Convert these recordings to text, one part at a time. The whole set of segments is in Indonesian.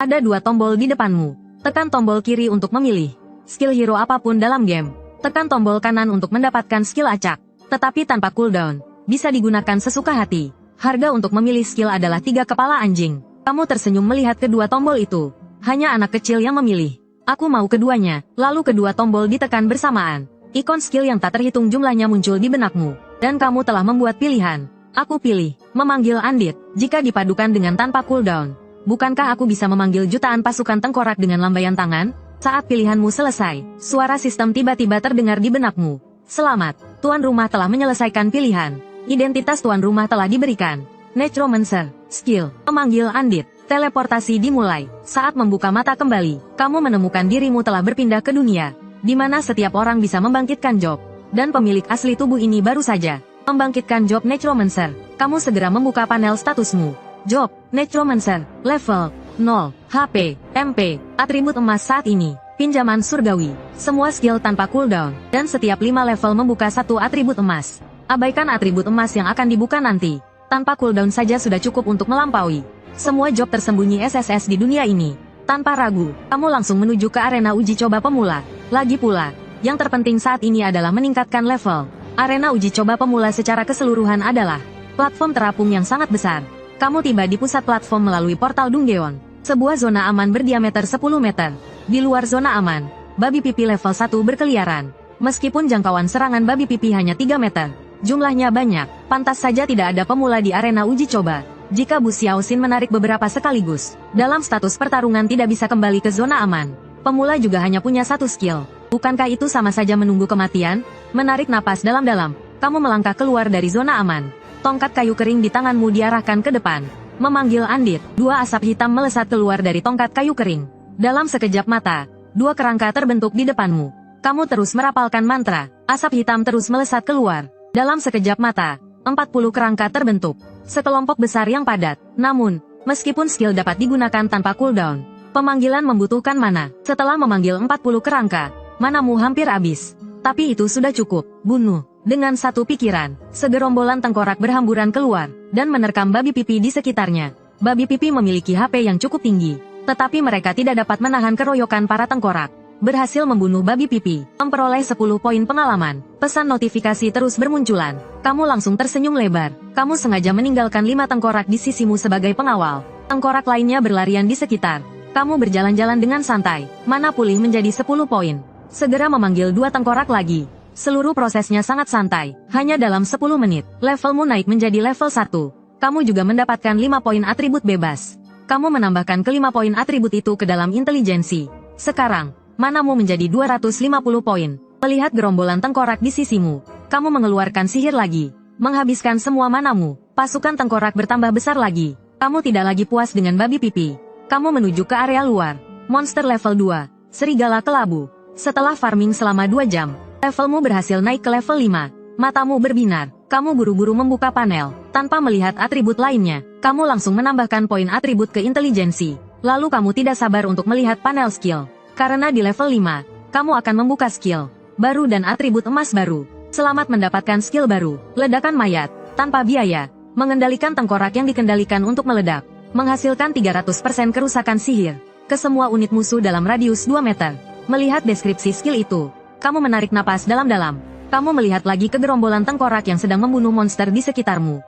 Ada dua tombol di depanmu. Tekan tombol kiri untuk memilih skill hero apapun dalam game. Tekan tombol kanan untuk mendapatkan skill acak, tetapi tanpa cooldown. Bisa digunakan sesuka hati. Harga untuk memilih skill adalah 3 kepala anjing. Kamu tersenyum melihat kedua tombol itu. Hanya anak kecil yang memilih. Aku mau keduanya. Lalu kedua tombol ditekan bersamaan. Ikon skill yang tak terhitung jumlahnya muncul di benakmu. Dan kamu telah membuat pilihan. Aku pilih memanggil Andit. Jika dipadukan dengan tanpa cooldown, bukankah aku bisa memanggil jutaan pasukan tengkorak dengan lambaian tangan? Saat pilihanmu selesai, suara sistem tiba-tiba terdengar di benakmu. Selamat, tuan rumah telah menyelesaikan pilihan. Identitas tuan rumah telah diberikan. Necromancer, skill, memanggil Andit. Teleportasi dimulai. Saat membuka mata kembali, kamu menemukan dirimu telah berpindah ke dunia, di mana setiap orang bisa membangkitkan job. Dan pemilik asli tubuh ini baru saja membangkitkan job Necromancer. Kamu segera membuka panel statusmu. Job, Necromancer, level 0, HP, MP, atribut emas saat ini, pinjaman surgawi, semua skill tanpa cooldown, dan setiap 5 level membuka 1 atribut emas. Abaikan atribut emas yang akan dibuka nanti. Tanpa cooldown saja sudah cukup untuk melampaui semua job tersembunyi SSS di dunia ini. Tanpa ragu, kamu langsung menuju ke arena uji coba pemula. Lagi pula, yang terpenting saat ini adalah meningkatkan level. Arena uji coba pemula secara keseluruhan adalah platform terapung yang sangat besar. Kamu tiba di pusat platform melalui portal Dungeon, sebuah zona aman berdiameter 10 meter. Di luar zona aman, babi pipi level 1 berkeliaran. Meskipun jangkauan serangan babi pipi hanya 3 meter, jumlahnya banyak, pantas saja tidak ada pemula di arena uji coba. Jika Bu Xiaoxin menarik beberapa sekaligus, dalam status pertarungan tidak bisa kembali ke zona aman. Pemula juga hanya punya 1 skill. Bukankah itu sama saja menunggu kematian? Menarik napas dalam-dalam, kamu melangkah keluar dari zona aman. Tongkat kayu kering di tanganmu diarahkan ke depan. Memanggil Andit, 2 asap hitam melesat keluar dari tongkat kayu kering. Dalam sekejap mata, 2 kerangka terbentuk di depanmu. Kamu terus merapalkan mantra, asap hitam terus melesat keluar. Dalam sekejap mata, 40 kerangka terbentuk. Sekelompok besar yang padat. Namun, meskipun skill dapat digunakan tanpa cooldown, pemanggilan membutuhkan mana. Setelah memanggil 40 kerangka, manamu hampir habis. Tapi itu sudah cukup. Bunuh. Dengan satu pikiran, segerombolan tengkorak berhamburan keluar, dan menerkam babi pipi di sekitarnya. Babi pipi memiliki HP yang cukup tinggi, tetapi mereka tidak dapat menahan keroyokan para tengkorak. Berhasil membunuh babi pipi, memperoleh 10 poin pengalaman. Pesan notifikasi terus bermunculan. Kamu langsung tersenyum lebar. Kamu sengaja meninggalkan 5 tengkorak di sisimu sebagai pengawal. Tengkorak lainnya berlarian di sekitar. Kamu berjalan-jalan dengan santai. Mana pulih menjadi 10 poin. Segera memanggil 2 tengkorak lagi. Seluruh prosesnya sangat santai. Hanya dalam 10 menit, levelmu naik menjadi level 1. Kamu juga mendapatkan 5 poin atribut bebas. Kamu menambahkan ke-5 poin atribut itu ke dalam intelijensi. Sekarang, manamu menjadi 250 poin. Melihat gerombolan tengkorak di sisimu, kamu mengeluarkan sihir lagi. Menghabiskan semua manamu, pasukan tengkorak bertambah besar lagi. Kamu tidak lagi puas dengan babi pipi. Kamu menuju ke area luar. Monster level 2, serigala kelabu. Setelah farming selama 2 jam, levelmu berhasil naik ke level 5. Matamu berbinar. Kamu buru-buru membuka panel. Tanpa melihat atribut lainnya, kamu langsung menambahkan poin atribut ke intelijensi. Lalu kamu tidak sabar untuk melihat panel skill. Karena di level 5, kamu akan membuka skill baru dan atribut emas baru. Selamat mendapatkan skill baru, ledakan mayat, tanpa biaya. Mengendalikan tengkorak yang dikendalikan untuk meledak. Menghasilkan 300% kerusakan sihir ke semua unit musuh dalam radius 2 meter. Melihat deskripsi skill itu, kamu menarik napas dalam-dalam. Kamu melihat lagi ke gerombolan tengkorak yang sedang membunuh monster di sekitarmu.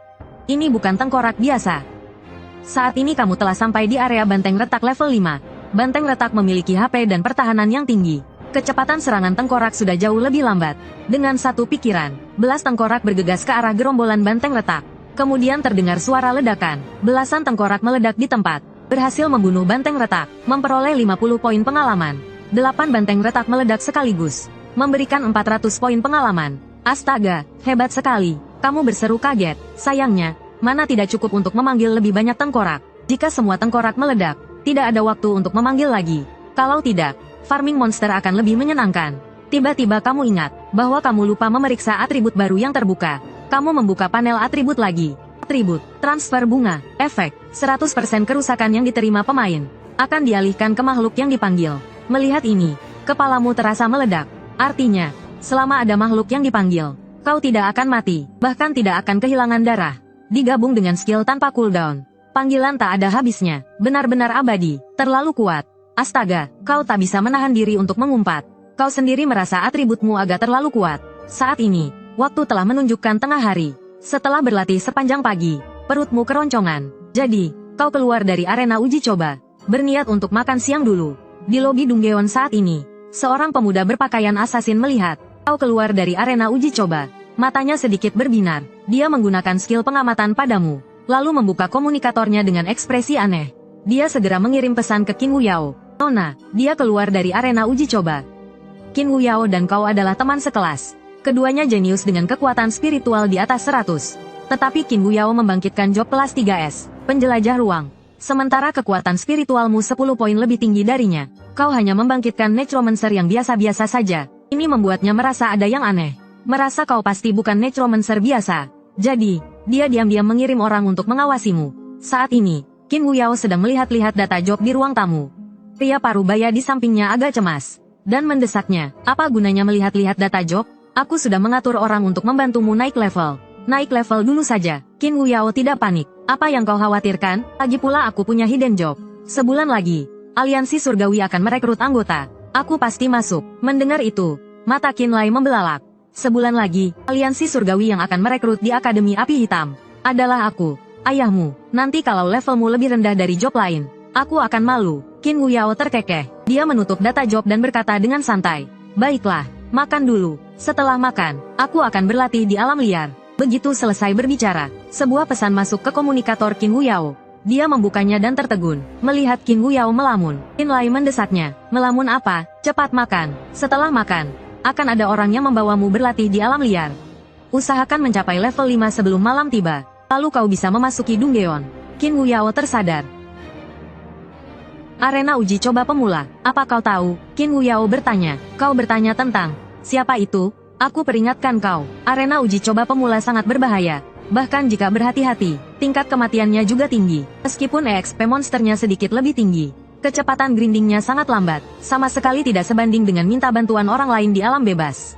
Ini bukan tengkorak biasa. Saat ini kamu telah sampai di area banteng retak level 5. Banteng retak memiliki HP dan pertahanan yang tinggi. Kecepatan serangan tengkorak sudah jauh lebih lambat. Dengan satu pikiran, belas tengkorak bergegas ke arah gerombolan banteng retak. Kemudian terdengar suara ledakan. Belasan tengkorak meledak di tempat. Berhasil membunuh banteng retak, memperoleh 50 poin pengalaman. 8 banteng retak meledak sekaligus, memberikan 400 poin pengalaman. Astaga, hebat sekali. Kamu berseru kaget. Sayangnya, mana tidak cukup untuk memanggil lebih banyak tengkorak. Jika semua tengkorak meledak, tidak ada waktu untuk memanggil lagi. Kalau tidak, farming monster akan lebih menyenangkan. Tiba-tiba kamu ingat bahwa kamu lupa memeriksa atribut baru yang terbuka. Kamu membuka panel atribut lagi. Atribut, transfer bunga, efek, 100% kerusakan yang diterima pemain akan dialihkan ke makhluk yang dipanggil. Melihat ini, kepalamu terasa meledak. Artinya, selama ada makhluk yang dipanggil, kau tidak akan mati, bahkan tidak akan kehilangan darah. Digabung dengan skill tanpa cooldown, Panggilan tak ada habisnya, benar-benar abadi, terlalu kuat. Astaga, kau tak bisa menahan diri untuk mengumpat. Kau sendiri merasa atributmu agak terlalu kuat. Saat ini, waktu telah menunjukkan tengah hari. Setelah berlatih sepanjang pagi, perutmu keroncongan. Jadi, kau keluar dari arena uji coba. Berniat untuk makan siang dulu. Di lobi Dunggeon saat ini, seorang pemuda berpakaian asasin melihat kau keluar dari arena uji coba. Matanya sedikit berbinar. Dia menggunakan skill pengamatan padamu, lalu membuka komunikatornya dengan ekspresi aneh. Dia segera mengirim pesan ke Qin Wuyao. Nona, dia keluar dari arena uji coba. Qin Wuyao dan kau adalah teman sekelas. Keduanya jenius dengan kekuatan spiritual di atas 100. Tetapi Qin Wuyao membangkitkan job kelas 3S, penjelajah ruang. Sementara kekuatan spiritualmu 10 poin lebih tinggi darinya. Kau hanya membangkitkan Necromancer yang biasa-biasa saja. Ini membuatnya merasa ada yang aneh. Merasa kau pasti bukan Necromancer biasa. Jadi, dia diam-diam mengirim orang untuk mengawasimu. Saat ini, Qin Wuyao sedang melihat-lihat data job di ruang tamu. Pria parubaya di sampingnya agak cemas. Dan mendesaknya, apa gunanya melihat-lihat data job? Aku sudah mengatur orang untuk membantumu naik level. Naik level dulu saja. Qin Wuyao tidak panik. Apa yang kau khawatirkan? Lagi pula aku punya hidden job. Sebulan lagi, Aliansi Surgawi akan merekrut anggota. Aku pasti masuk. Mendengar itu, mata Qin Lai membelalak. Sebulan lagi, Aliansi Surgawi yang akan merekrut di Akademi Api Hitam adalah aku, ayahmu. Nanti kalau levelmu lebih rendah dari job lain, aku akan malu. Qin Wuyao terkekeh. Dia menutup data job dan berkata dengan santai. Baiklah, makan dulu. Setelah makan, aku akan berlatih di alam liar. Begitu selesai berbicara, sebuah pesan masuk ke komunikator Qin Wuyao. Dia membukanya dan tertegun. Melihat Qin Wuyao melamun, Qin Lai mendesaknya. Melamun apa? Cepat makan. Setelah makan, akan ada orang yang membawamu berlatih di alam liar. Usahakan mencapai level 5 sebelum malam tiba. Lalu kau bisa memasuki Dunggeon. Qin Wuyao tersadar. Arena uji coba pemula. Apa kau tahu? Qin Wuyao bertanya. Kau bertanya tentang siapa itu? Aku peringatkan kau. Arena uji coba pemula sangat berbahaya. Bahkan jika berhati-hati, tingkat kematiannya juga tinggi. Meskipun EXP monsternya sedikit lebih tinggi, kecepatan grindingnya sangat lambat. Sama sekali tidak sebanding dengan minta bantuan orang lain di alam bebas.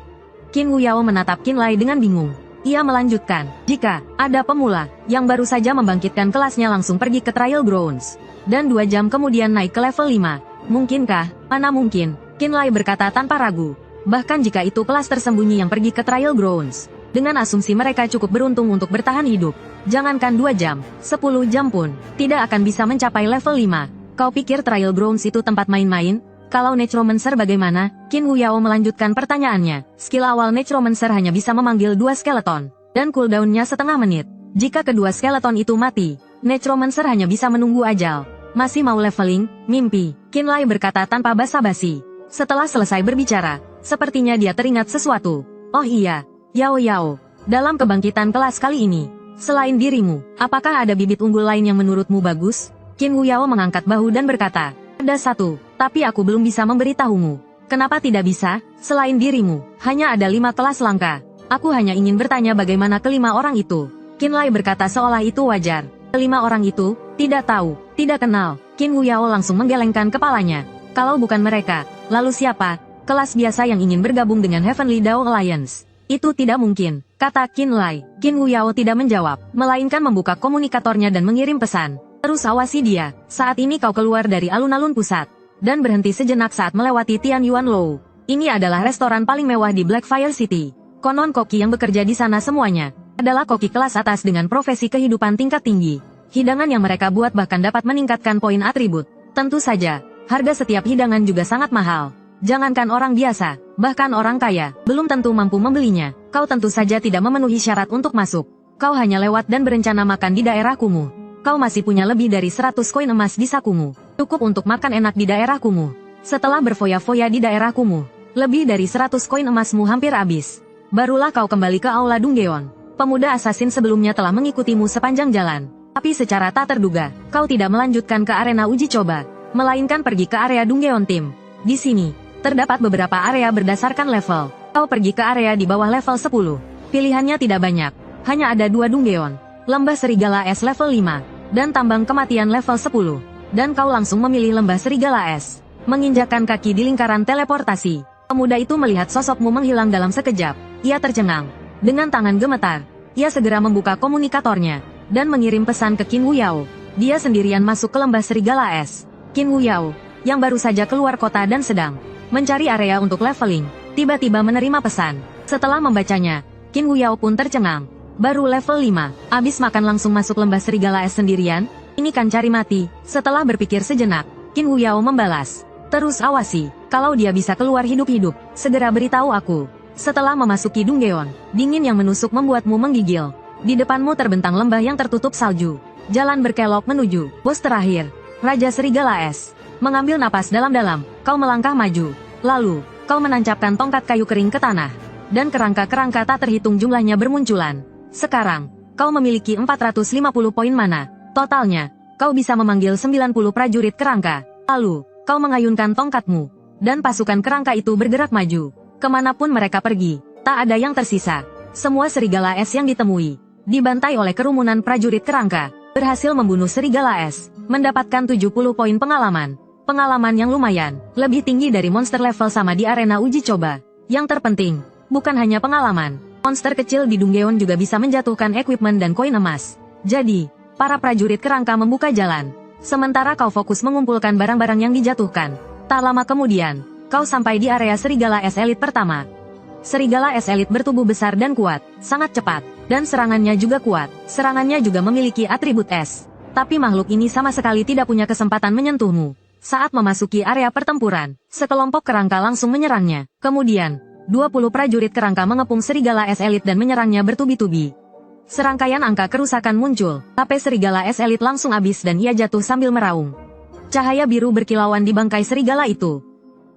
Qin Wuyao menatap Qin Lai dengan bingung. Ia melanjutkan, jika ada pemula yang baru saja membangkitkan kelasnya langsung pergi ke Trial Grounds, dan 2 jam kemudian naik ke level 5, mungkinkah? Mana mungkin, Qin Lai berkata tanpa ragu. Bahkan jika itu kelas tersembunyi yang pergi ke Trial Grounds, dengan asumsi mereka cukup beruntung untuk bertahan hidup, jangankan 2 jam, 10 jam pun, tidak akan bisa mencapai level 5. Kau pikir Trial Grounds itu tempat main-main? Kalau Necromancer bagaimana? Qin Wuyao melanjutkan pertanyaannya. Skill awal Necromancer hanya bisa memanggil 2 skeleton, dan cooldownnya setengah menit. Jika kedua skeleton itu mati, Necromancer hanya bisa menunggu ajal. Masih mau leveling? Mimpi. Qin Lai berkata tanpa basa-basi. Setelah selesai berbicara, sepertinya dia teringat sesuatu. Oh iya, Yao Yao. Dalam kebangkitan kelas kali ini, selain dirimu, apakah ada bibit unggul lain yang menurutmu bagus? Qin Wuyao mengangkat bahu dan berkata, ada satu, tapi aku belum bisa memberitahumu. Kenapa tidak bisa? Selain dirimu, hanya ada 5 kelas langka. Aku hanya ingin bertanya bagaimana kelima orang itu. Qin Lai berkata seolah itu wajar. Kelima orang itu, tidak tahu, tidak kenal. Qin Wuyao langsung menggelengkan kepalanya. Kalau bukan mereka, lalu siapa? Kelas biasa yang ingin bergabung dengan Heavenly Dao Alliance. Itu tidak mungkin, kata Qin Lai. Qin Wuyao tidak menjawab, melainkan membuka komunikatornya dan mengirim pesan. Terus awasi dia. Saat ini kau keluar dari alun-alun pusat, dan berhenti sejenak saat melewati Tian Yuan Lou. Ini adalah restoran paling mewah di Blackfire City. Konon koki yang bekerja di sana semuanya adalah koki kelas atas dengan profesi kehidupan tingkat tinggi. Hidangan yang mereka buat bahkan dapat meningkatkan poin atribut. Tentu saja, harga setiap hidangan juga sangat mahal. Jangankan orang biasa, bahkan orang kaya, belum tentu mampu membelinya. Kau tentu saja tidak memenuhi syarat untuk masuk. Kau hanya lewat dan berencana makan di daerah kumuh. Kau masih punya lebih dari 100 koin emas di sakumu. Cukup untuk makan enak di daerah kumuh. Setelah berfoya-foya di daerah kumuh, lebih dari 100 koin emasmu hampir habis. Barulah kau kembali ke Aula Dunggeon. Pemuda asasin sebelumnya telah mengikutimu sepanjang jalan. Tapi secara tak terduga, kau tidak melanjutkan ke arena uji coba, melainkan pergi ke area Dunggeon Team. Di sini, terdapat beberapa area berdasarkan level. Kau pergi ke area di bawah level 10. Pilihannya tidak banyak. Hanya ada 2 Dunggeon. Lembah Serigala S level 5. Dan tambang kematian level 10. Dan kau langsung memilih lembah Serigala S. Menginjakkan kaki di lingkaran teleportasi. Pemuda itu melihat sosokmu menghilang dalam sekejap. Ia tercengang. Dengan tangan gemetar, ia segera membuka komunikatornya dan mengirim pesan ke Qin Wuyao. Dia sendirian masuk ke lembah serigala es. Qin Wuyao, yang baru saja keluar kota dan sedang mencari area untuk leveling, tiba-tiba menerima pesan. Setelah membacanya, Qin Wuyao pun tercengang. Baru level 5, abis makan langsung masuk lembah serigala es sendirian? Ini kan cari mati. Setelah berpikir sejenak, Qin Wuyao membalas. Terus awasi, kalau dia bisa keluar hidup-hidup, segera beritahu aku. Setelah memasuki Dunggeon, dingin yang menusuk membuatmu menggigil. Di depanmu terbentang lembah yang tertutup salju. Jalan berkelok menuju bos terakhir, Raja Serigala Es. Mengambil napas dalam-dalam, kau melangkah maju. Lalu, kau menancapkan tongkat kayu kering ke tanah. Dan kerangka-kerangka tak terhitung jumlahnya bermunculan. Sekarang, kau memiliki 450 poin mana. Totalnya, kau bisa memanggil 90 prajurit kerangka. Lalu, kau mengayunkan tongkatmu. Dan pasukan kerangka itu bergerak maju. Kemanapun mereka pergi, tak ada yang tersisa. Semua serigala es yang ditemui, dibantai oleh kerumunan prajurit kerangka. Berhasil membunuh serigala es, mendapatkan 70 poin pengalaman. Pengalaman yang lumayan, lebih tinggi dari monster level sama di arena uji coba. Yang terpenting, bukan hanya pengalaman. Monster kecil di Dunggeon juga bisa menjatuhkan equipment dan koin emas. Jadi, para prajurit kerangka membuka jalan. Sementara kau fokus mengumpulkan barang-barang yang dijatuhkan. Tak lama kemudian, kau sampai di area Serigala Es Elite pertama. Serigala Es Elite bertubuh besar dan kuat, sangat cepat, dan serangannya juga kuat. Serangannya juga memiliki atribut es. Tapi makhluk ini sama sekali tidak punya kesempatan menyentuhmu. Saat memasuki area pertempuran, sekelompok kerangka langsung menyerangnya. Kemudian, 20 prajurit kerangka mengepung Serigala Es Elite dan menyerangnya bertubi-tubi. Serangkaian angka kerusakan muncul, HP Serigala Es Elite langsung habis dan ia jatuh sambil meraung. Cahaya biru berkilauan di bangkai serigala itu.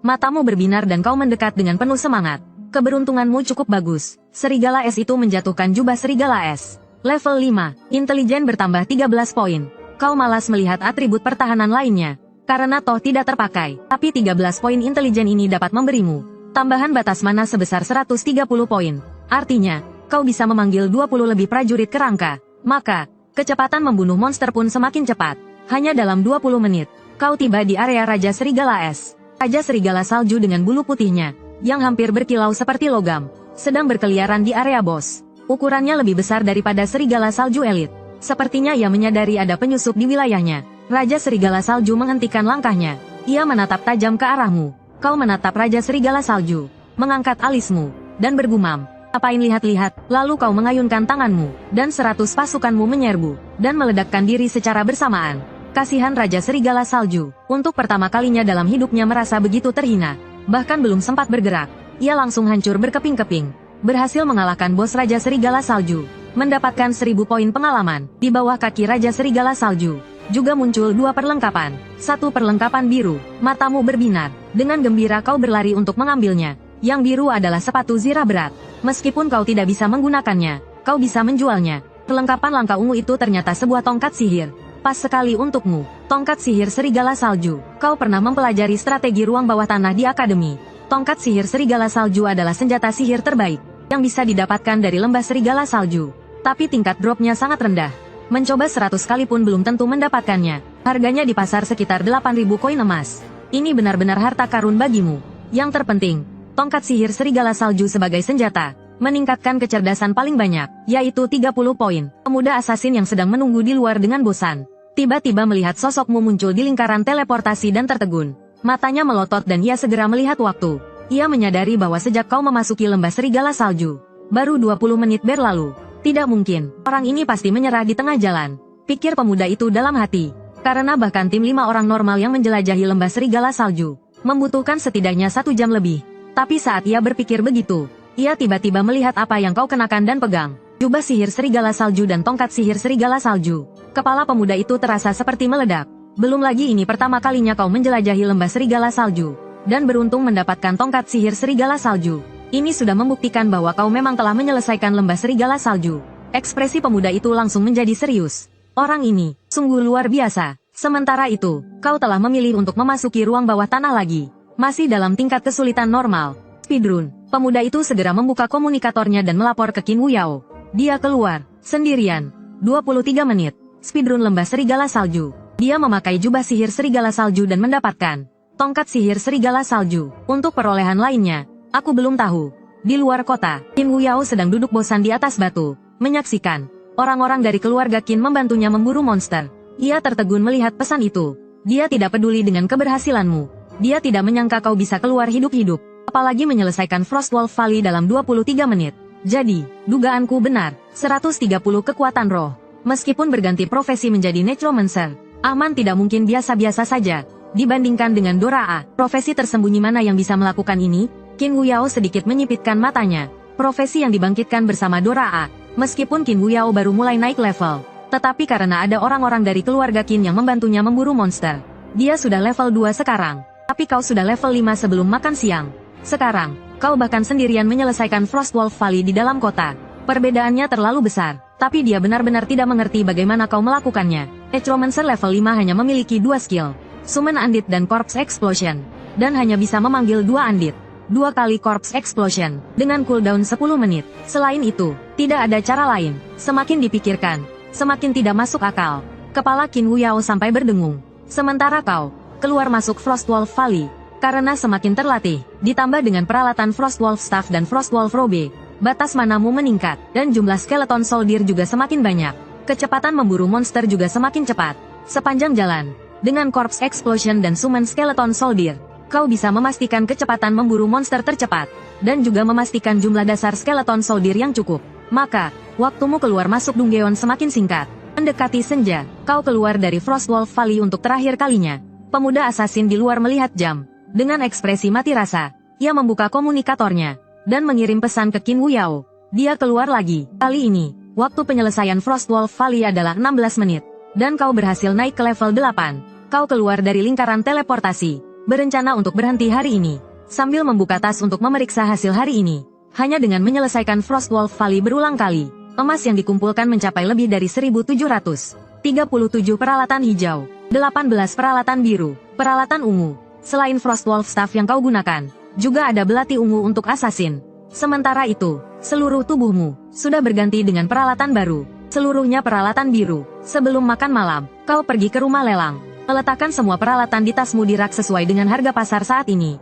Matamu berbinar dan kau mendekat dengan penuh semangat. Keberuntunganmu cukup bagus. Serigala es itu menjatuhkan jubah serigala es. Level 5, intelijen bertambah 13 poin. Kau malas melihat atribut pertahanan lainnya. Karena toh tidak terpakai, tapi 13 poin intelijen ini dapat memberimu tambahan batas mana sebesar 130 poin. Artinya, kau bisa memanggil 20 lebih prajurit kerangka. Maka, kecepatan membunuh monster pun semakin cepat. Hanya dalam 20 menit, kau tiba di area Raja Serigala Es. Raja Serigala Salju dengan bulu putihnya, yang hampir berkilau seperti logam, sedang berkeliaran di area bos. Ukurannya lebih besar daripada Serigala Salju Elite. Sepertinya ia menyadari ada penyusup di wilayahnya. Raja Serigala Salju menghentikan langkahnya. Ia menatap tajam ke arahmu. Kau menatap Raja Serigala Salju, mengangkat alismu, dan bergumam, apain lihat-lihat, lalu kau mengayunkan tanganmu, dan 100 pasukanmu menyerbu, dan meledakkan diri secara bersamaan. Kasihan Raja Serigala Salju, untuk pertama kalinya dalam hidupnya merasa begitu terhina. Bahkan belum sempat bergerak, ia langsung hancur berkeping-keping. Berhasil mengalahkan bos Raja Serigala Salju, mendapatkan 1000 poin pengalaman. Di bawah kaki Raja Serigala Salju juga muncul 2 perlengkapan. 1 perlengkapan biru, matamu berbinar. Dengan gembira kau berlari untuk mengambilnya. Yang biru adalah sepatu zirah berat. Meskipun kau tidak bisa menggunakannya, kau bisa menjualnya. Perlengkapan langka ungu itu ternyata sebuah tongkat sihir. Pas sekali untukmu, tongkat sihir Serigala Salju. Kau pernah mempelajari strategi ruang bawah tanah di akademi. Tongkat sihir Serigala Salju adalah senjata sihir terbaik yang bisa didapatkan dari lembah Serigala Salju. Tapi tingkat dropnya sangat rendah. Mencoba 100 kali pun belum tentu mendapatkannya. Harganya di pasar sekitar 8.000 koin emas. Ini benar-benar harta karun bagimu. Yang terpenting, tongkat sihir Serigala Salju sebagai senjata, meningkatkan kecerdasan paling banyak, yaitu 30 poin. Pemuda asasin yang sedang menunggu di luar dengan bosan, tiba-tiba melihat sosokmu muncul di lingkaran teleportasi dan tertegun. Matanya melotot dan ia segera melihat waktu. Ia menyadari bahwa sejak kau memasuki lembah Serigala Salju, baru 20 menit berlalu. Tidak mungkin, orang ini pasti menyerah di tengah jalan, pikir pemuda itu dalam hati. Karena bahkan tim 5 orang normal yang menjelajahi lembah Serigala Salju membutuhkan setidaknya 1 jam lebih. Tapi saat ia berpikir begitu, ia tiba-tiba melihat apa yang kau kenakan dan pegang. Jubah sihir Serigala Salju dan tongkat sihir Serigala Salju. Kepala pemuda itu terasa seperti meledak. Belum lagi ini pertama kalinya kau menjelajahi lembah Serigala Salju, dan beruntung mendapatkan tongkat sihir Serigala Salju. Ini sudah membuktikan bahwa kau memang telah menyelesaikan lembah Serigala Salju. Ekspresi pemuda itu langsung menjadi serius. Orang ini, sungguh luar biasa. Sementara itu, kau telah memilih untuk memasuki ruang bawah tanah lagi. Masih dalam tingkat kesulitan normal. Speedrun, pemuda itu segera membuka komunikatornya dan melapor ke Qin Wuyao. Dia keluar, sendirian. 23 menit. Speedrun lembah Serigala Salju. Dia memakai jubah sihir Serigala Salju dan mendapatkan tongkat sihir Serigala Salju. Untuk perolehan lainnya, aku belum tahu. Di luar kota, Qin Wuyao sedang duduk bosan di atas batu, menyaksikan orang-orang dari keluarga Qin membantunya memburu monster. Ia tertegun melihat pesan itu. Dia tidak peduli dengan keberhasilanmu. Dia tidak menyangka kau bisa keluar hidup-hidup. Apalagi menyelesaikan Frostwolf Valley dalam 23 menit. Jadi, dugaanku benar. 130 kekuatan roh. Meskipun berganti profesi menjadi Necromancer, Ahman tidak mungkin biasa-biasa saja. Dibandingkan dengan Dora A, profesi tersembunyi mana yang bisa melakukan ini? Qin Wuyao sedikit menyipitkan matanya. Profesi yang dibangkitkan bersama Dora A. Meskipun Qin Wuyao baru mulai naik level, tetapi karena ada orang-orang dari keluarga Qin yang membantunya memburu monster, dia sudah level 2 sekarang. Tapi kau sudah level 5 sebelum makan siang. Sekarang, kau bahkan sendirian menyelesaikan Frostwolf Valley di dalam kota. Perbedaannya terlalu besar, tapi dia benar-benar tidak mengerti bagaimana kau melakukannya. Necromancer level 5 hanya memiliki 2 skill, Summon Undead dan Corpse Explosion, dan hanya bisa memanggil 2 Undead. 2 kali Corpse Explosion, dengan cooldown 10 menit. Selain itu, tidak ada cara lain. Semakin dipikirkan, semakin tidak masuk akal. Kepala Qin Wuyao sampai berdengung. Sementara kau, keluar masuk Frostwolf Valley, karena semakin terlatih, ditambah dengan peralatan Frostwolf Staff dan Frostwolf Robe, batas manamu meningkat, dan jumlah skeleton soldier juga semakin banyak. Kecepatan memburu monster juga semakin cepat. Sepanjang jalan, dengan Corpse Explosion dan Summon Skeleton Soldier, kau bisa memastikan kecepatan memburu monster tercepat, dan juga memastikan jumlah dasar skeleton soldier yang cukup. Maka, waktumu keluar masuk Dungeon semakin singkat. Mendekati senja, kau keluar dari Frostwolf Valley untuk terakhir kalinya. Pemuda asasin di luar melihat jam. Dengan ekspresi mati rasa, ia membuka komunikatornya, dan mengirim pesan ke Qin Wuyao. Dia keluar lagi. Kali ini, waktu penyelesaian Frostwolf Valley adalah 16 menit. Dan kau berhasil naik ke level 8. Kau keluar dari lingkaran teleportasi, berencana untuk berhenti hari ini. Sambil membuka tas untuk memeriksa hasil hari ini. Hanya dengan menyelesaikan Frostwolf Valley berulang kali, emas yang dikumpulkan mencapai lebih dari 1.700. 37 peralatan hijau, 18 peralatan biru, peralatan ungu. Selain Frostwolf Staff yang kau gunakan, juga ada belati ungu untuk assassin. Sementara itu, seluruh tubuhmu sudah berganti dengan peralatan baru. Seluruhnya peralatan biru. Sebelum makan malam, kau pergi ke rumah lelang. Meletakkan semua peralatan di tasmu di rak sesuai dengan harga pasar saat ini.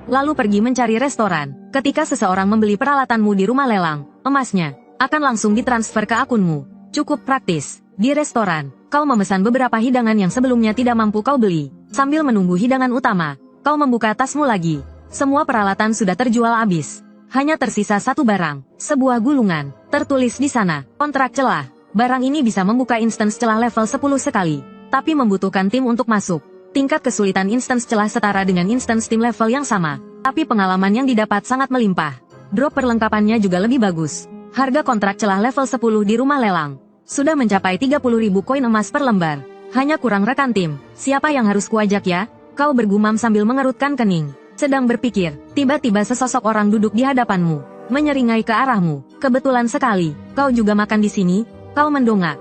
Lalu pergi mencari restoran. Ketika seseorang membeli peralatanmu di rumah lelang, emasnya akan langsung ditransfer ke akunmu. Cukup praktis. Di restoran, kau memesan beberapa hidangan yang sebelumnya tidak mampu kau beli. Sambil menunggu hidangan utama, kau membuka tasmu lagi. Semua peralatan sudah terjual habis. Hanya tersisa satu barang, sebuah gulungan. Tertulis di sana, kontrak celah. Barang ini bisa membuka instance celah level 10 sekali, tapi membutuhkan tim untuk masuk. Tingkat kesulitan instance celah setara dengan instance tim level yang sama, tapi pengalaman yang didapat sangat melimpah. Drop perlengkapannya juga lebih bagus. Harga kontrak celah level 10 di rumah lelang sudah mencapai 30.000 koin emas per lembar. Hanya kurang rekan tim. Siapa yang harus kuajak ya? Kau bergumam sambil mengerutkan kening. Sedang berpikir, tiba-tiba sesosok orang duduk di hadapanmu, menyeringai ke arahmu. Kebetulan sekali, kau juga makan di sini. Kau mendongak.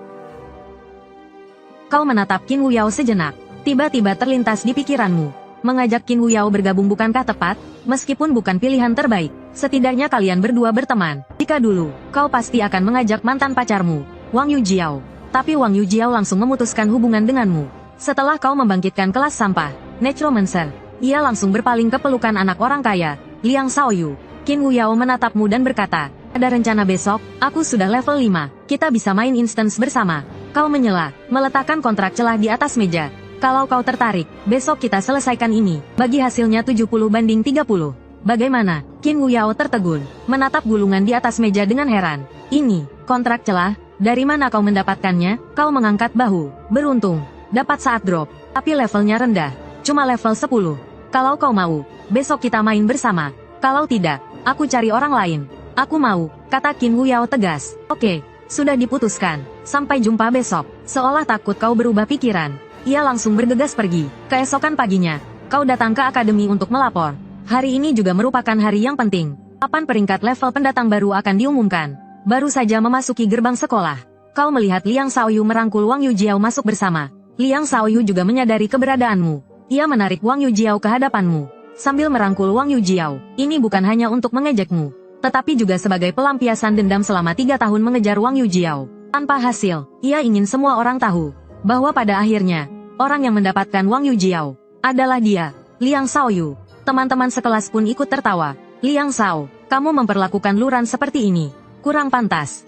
Kau menatap Qin Wuyao sejenak. Tiba-tiba terlintas di pikiranmu. Mengajak Qin Wuyao bergabung bukankah tepat? Meskipun bukan pilihan terbaik, setidaknya kalian berdua berteman. Jika dulu, kau pasti akan mengajak mantan pacarmu, Wang Yujiao. Tapi Wang Yujiao langsung memutuskan hubungan denganmu. Setelah kau membangkitkan kelas sampah, Necromancer, ia langsung berpaling ke pelukan anak orang kaya, Liang Xiaoyu. Qin Wuyao menatapmu dan berkata, ada rencana besok, aku sudah level 5, kita bisa main instance bersama. Kau menyela, meletakkan kontrak celah di atas meja. Kalau kau tertarik, besok kita selesaikan ini. Bagi hasilnya 70/30. Bagaimana? Qin Wuyao tertegun, menatap gulungan di atas meja dengan heran. Ini, kontrak celah, dari mana kau mendapatkannya? Kau mengangkat bahu. Beruntung, dapat saat drop, tapi levelnya rendah. Cuma level 10. Kalau kau mau, besok kita main bersama. Kalau tidak, aku cari orang lain. Aku mau, kata Qin Wuyao tegas. Oke, sudah diputuskan. Sampai jumpa besok. Seolah takut kau berubah pikiran, ia langsung bergegas pergi. Keesokan paginya, kau datang ke akademi untuk melapor. Hari ini juga merupakan hari yang penting. Papan peringkat level pendatang baru akan diumumkan. Baru saja memasuki gerbang sekolah, kau melihat Liang Xiaoyu merangkul Wang Yujiao masuk bersama. Liang Xiaoyu juga menyadari keberadaanmu. Ia menarik Wang Yujiao ke hadapanmu, sambil merangkul Wang Yujiao. Ini bukan hanya untuk mengejekmu, tetapi juga sebagai pelampiasan dendam selama 3 tahun mengejar Wang Yujiao. Tanpa hasil, ia ingin semua orang tahu bahwa pada akhirnya, orang yang mendapatkan Wang Yujiao adalah dia, Liang Xiaoyu. Teman-teman sekelas pun ikut tertawa. Liang Xiao, kamu memperlakukan Luran seperti ini. Kurang pantas.